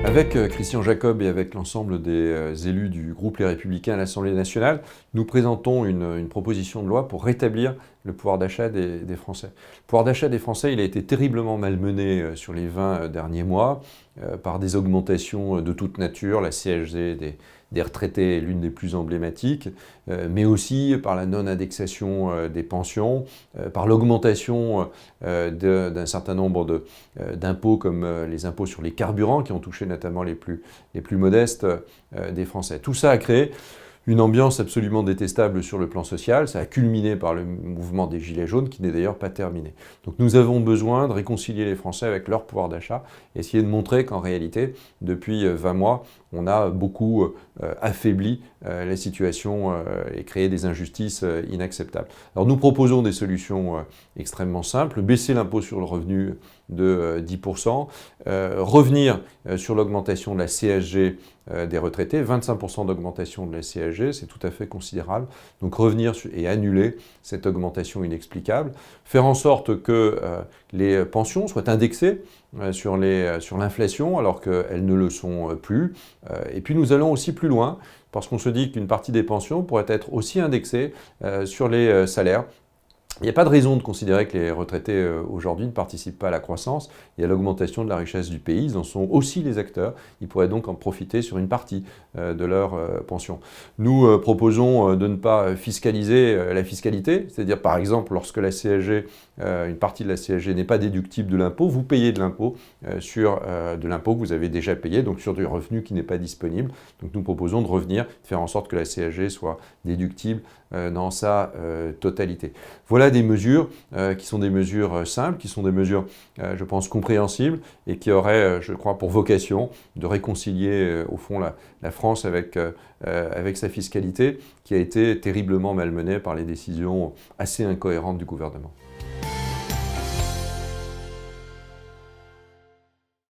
Avec Christian Jacob et avec l'ensemble des élus du groupe Les Républicains à l'Assemblée nationale, nous présentons une proposition de loi pour rétablir le pouvoir d'achat des Français. Le pouvoir d'achat des Français, il a été terriblement malmené sur les 20 derniers mois par des augmentations de toute nature, la CSG des retraités est l'une des plus emblématiques, mais aussi par la non-indexation des pensions, par l'augmentation d'un certain nombre d'impôts comme les impôts sur les carburants qui ont touché notamment les plus modestes des Français. Tout ça a créé une ambiance absolument détestable sur le plan social. Ça a culminé par le mouvement des Gilets jaunes qui n'est d'ailleurs pas terminé. Donc nous avons besoin de réconcilier les Français avec leur pouvoir d'achat et essayer de montrer qu'en réalité, depuis 20 mois, on a beaucoup affaibli la situation et créé des injustices inacceptables. Alors nous proposons des solutions extrêmement simples. Baisser l'impôt sur le revenu de 10%, revenir sur l'augmentation de la CSG des retraités, 25% d'augmentation de la CSG, c'est tout à fait considérable. Donc revenir et annuler cette augmentation inexplicable, faire en sorte que les pensions soient indexées sur l'inflation alors qu'elles ne le sont plus. Et puis nous allons aussi plus loin parce qu'on se dit qu'une partie des pensions pourrait être aussi indexée sur les salaires. Il n'y a pas de raison de considérer que les retraités aujourd'hui ne participent pas à la croissance et à l'augmentation de la richesse du pays. Ils en sont aussi les acteurs. Ils pourraient donc en profiter sur une partie de leur pension. Nous proposons de ne pas fiscaliser la fiscalité, c'est-à-dire par exemple lorsque la CSG, une partie de la CSG n'est pas déductible de l'impôt, vous payez de l'impôt sur de l'impôt que vous avez déjà payé, donc sur du revenu qui n'est pas disponible. Donc nous proposons de revenir, de faire en sorte que la CSG soit déductible dans sa totalité. Voilà des mesures qui sont des mesures simples, qui sont des mesures, je pense, compréhensibles et qui auraient, je crois, pour vocation de réconcilier, au fond, la France avec sa fiscalité qui a été terriblement malmenée par les décisions assez incohérentes du gouvernement.